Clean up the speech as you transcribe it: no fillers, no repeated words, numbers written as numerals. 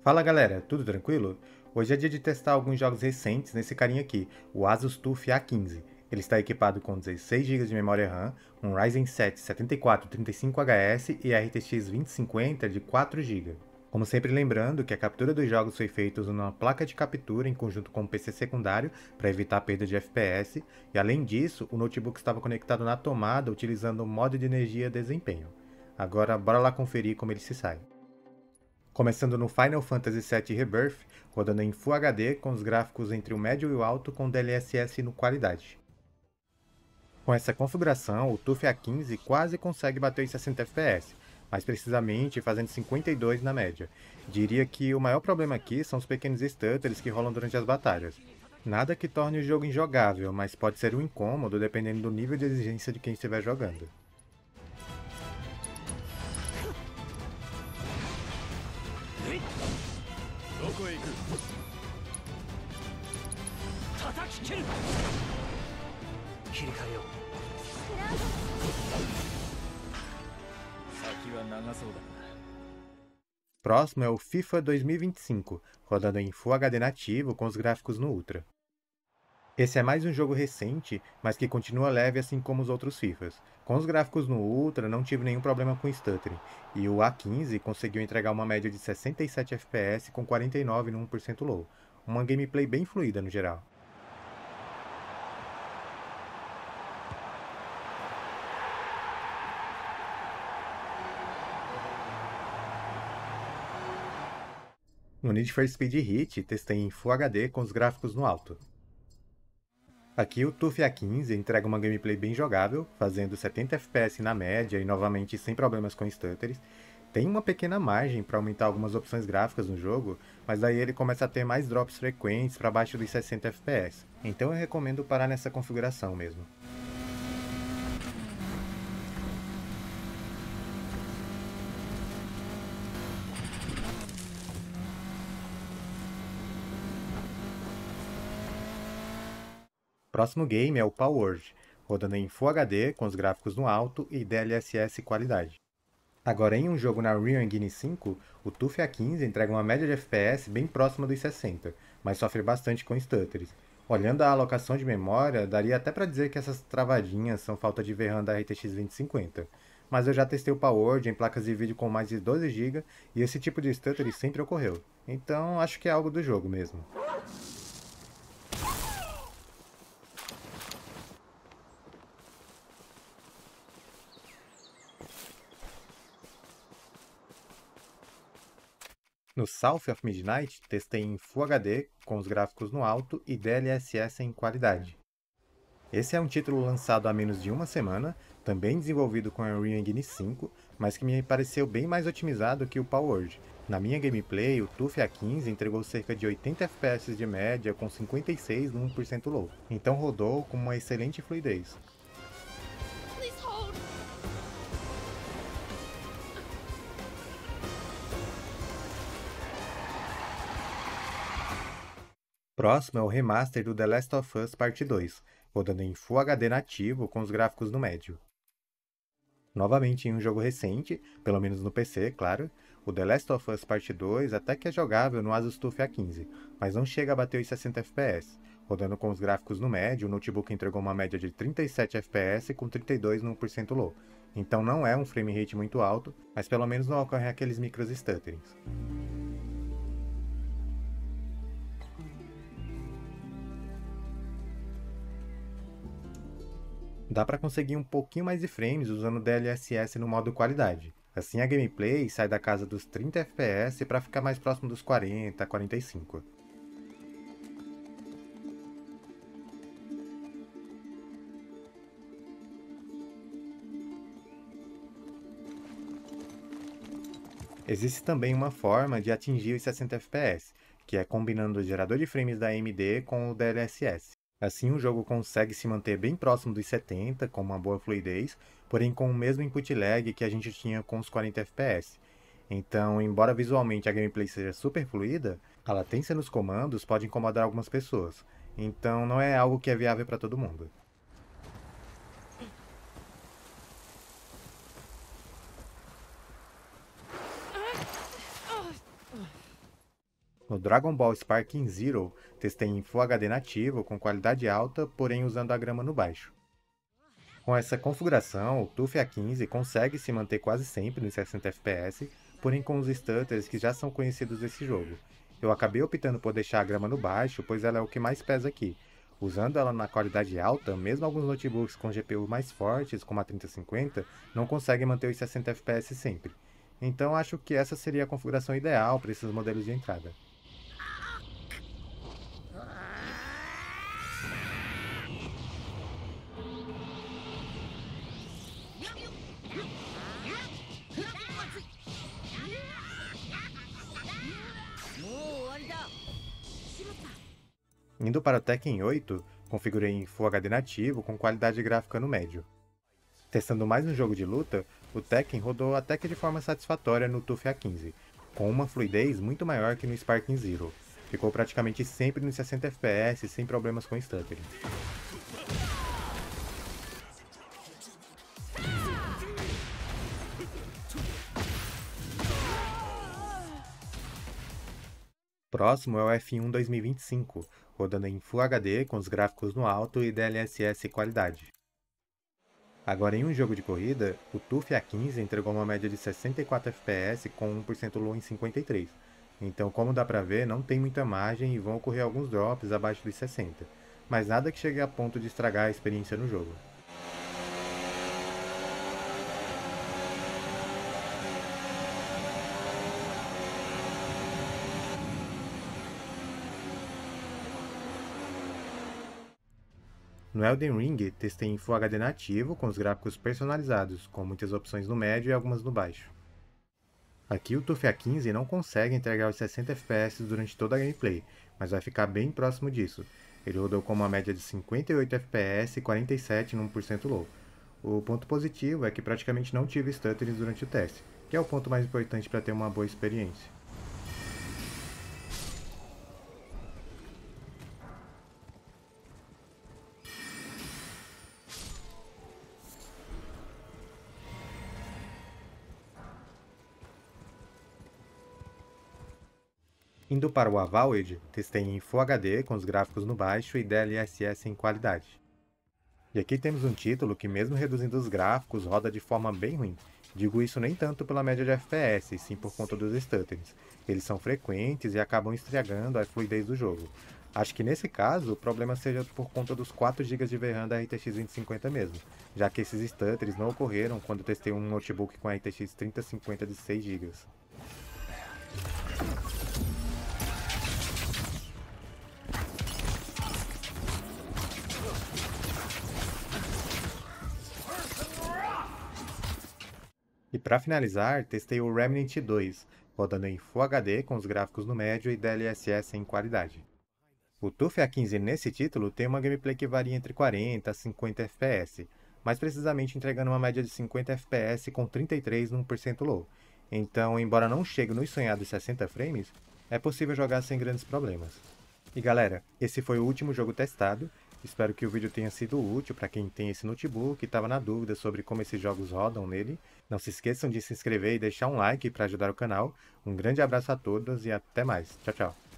Fala galera, tudo tranquilo? Hoje é dia de testar alguns jogos recentes nesse carinha aqui, o Asus TUF A15. Ele está equipado com 16 GB de memória RAM, um Ryzen 7 7435HS e RTX 2050 de 4 GB. Como sempre lembrando que a captura dos jogos foi feita usando uma placa de captura em conjunto com um PC secundário para evitar a perda de FPS, e além disso, o notebook estava conectado na tomada utilizando o modo de energia desempenho. Agora bora lá conferir como ele se sai. Começando no Final Fantasy VII Rebirth, rodando em Full HD com os gráficos entre o médio e o alto com DLSS no qualidade. Com essa configuração, o TUF A15 quase consegue bater os 60 FPS, mais precisamente fazendo 52 na média. Diria que o maior problema aqui são os pequenos stutters que rolam durante as batalhas. Nada que torne o jogo injogável, mas pode ser um incômodo dependendo do nível de exigência de quem estiver jogando. Próximo é o FIFA 2025, rodando em Full HD nativo com os gráficos no Ultra. Esse é mais um jogo recente, mas que continua leve assim como os outros FIFAs. Com os gráficos no Ultra, não tive nenhum problema com stuttering, e o A15 conseguiu entregar uma média de 67 FPS com 49 no 1% low, uma gameplay bem fluida no geral. No Need for Speed Heat, testei em Full HD com os gráficos no alto. Aqui o TUF A15 entrega uma gameplay bem jogável, fazendo 70 FPS na média e novamente sem problemas com stutters. Tem uma pequena margem para aumentar algumas opções gráficas no jogo, mas daí ele começa a ter mais drops frequentes para baixo dos 60 FPS. Então eu recomendo parar nessa configuração mesmo. Próximo game é o Palworld, rodando em Full HD com os gráficos no alto e DLSS qualidade. Agora, em um jogo na Unreal Engine 5, o TUF A15 entrega uma média de FPS bem próxima dos 60, mas sofre bastante com stutters. Olhando a alocação de memória, daria até para dizer que essas travadinhas são falta de VRAM da RTX 2050, mas eu já testei o Palworld em placas de vídeo com mais de 12 GB e esse tipo de stutter sempre ocorreu, então acho que é algo do jogo mesmo. No South of Midnight, testei em Full HD, com os gráficos no alto e DLSS em qualidade. Esse é um título lançado há menos de uma semana, também desenvolvido com a Unreal Engine 5, mas que me pareceu bem mais otimizado que o Palworld. Na minha gameplay, o TUF A15 entregou cerca de 80 FPS de média com 56 no 1% low, então rodou com uma excelente fluidez. Próximo é o remaster do The Last of Us Parte 2, rodando em Full HD nativo com os gráficos no médio. Novamente em um jogo recente, pelo menos no PC, claro, o The Last of Us Parte 2 até que é jogável no Asus TUF A15, mas não chega a bater os 60 FPS. Rodando com os gráficos no médio, o notebook entregou uma média de 37 FPS com 32 no 1% low. Então não é um frame rate muito alto, mas pelo menos não ocorrem aqueles micros stutterings. Dá para conseguir um pouquinho mais de frames usando DLSS no modo qualidade. Assim a gameplay sai da casa dos 30 FPS para ficar mais próximo dos 40 a 45. Existe também uma forma de atingir os 60 FPS, que é combinando o gerador de frames da AMD com o DLSS. Assim, o jogo consegue se manter bem próximo dos 70, com uma boa fluidez, porém com o mesmo input lag que a gente tinha com os 40 FPS. Então, embora visualmente a gameplay seja super fluida, a latência nos comandos pode incomodar algumas pessoas. Então, não é algo que é viável para todo mundo. No Dragon Ball Sparking Zero, testei em Full HD nativo com qualidade alta, porém usando a grama no baixo. Com essa configuração, o TUF A15 consegue se manter quase sempre nos 60 FPS, porém com os stutters que já são conhecidos desse jogo. Eu acabei optando por deixar a grama no baixo, pois ela é o que mais pesa aqui. Usando ela na qualidade alta, mesmo alguns notebooks com GPU mais fortes, como a 3050, não conseguem manter os 60 FPS sempre. Então acho que essa seria a configuração ideal para esses modelos de entrada. Indo para o Tekken 8, configurei em Full HD nativo com qualidade gráfica no médio. Testando mais um jogo de luta, o Tekken rodou até que de forma satisfatória no TUF A15, com uma fluidez muito maior que no Sparking Zero. Ficou praticamente sempre nos 60 FPS sem problemas com stuttering. Próximo é o F1 2025, rodando em Full HD com os gráficos no alto e DLSS qualidade. Agora em um jogo de corrida, o TUF A15 entregou uma média de 64 FPS com 1% low em 53. Então, como dá pra ver, não tem muita margem e vão ocorrer alguns drops abaixo dos 60, mas nada que chegue a ponto de estragar a experiência no jogo. No Elden Ring, testei em Full HD nativo com os gráficos personalizados, com muitas opções no médio e algumas no baixo. Aqui o TUF A15 não consegue entregar os 60 FPS durante toda a gameplay, mas vai ficar bem próximo disso. Ele rodou com uma média de 58 FPS e 47 em 1% low. O ponto positivo é que praticamente não tive stutters durante o teste, que é o ponto mais importante para ter uma boa experiência. Indo para o Avowed, testei em Full HD com os gráficos no baixo e DLSS em qualidade. E aqui temos um título que mesmo reduzindo os gráficos roda de forma bem ruim. Digo isso nem tanto pela média de FPS, sim por conta dos stutters. Eles são frequentes e acabam estragando a fluidez do jogo. Acho que nesse caso o problema seja por conta dos 4 GB de VRAM da RTX 2050 mesmo, já que esses stutters não ocorreram quando testei um notebook com a RTX 3050 de 6 GB. E para finalizar, testei o Remnant 2, rodando em Full HD com os gráficos no médio e DLSS em qualidade. O TUF A15 nesse título tem uma gameplay que varia entre 40 a 50 FPS, mais precisamente entregando uma média de 50 FPS com 33 num % low. Então, embora não chegue nos sonhados 60 frames, é possível jogar sem grandes problemas. E galera, esse foi o último jogo testado. Espero que o vídeo tenha sido útil para quem tem esse notebook e estava na dúvida sobre como esses jogos rodam nele. Não se esqueçam de se inscrever e deixar um like para ajudar o canal. Um grande abraço a todos e até mais. Tchau, tchau.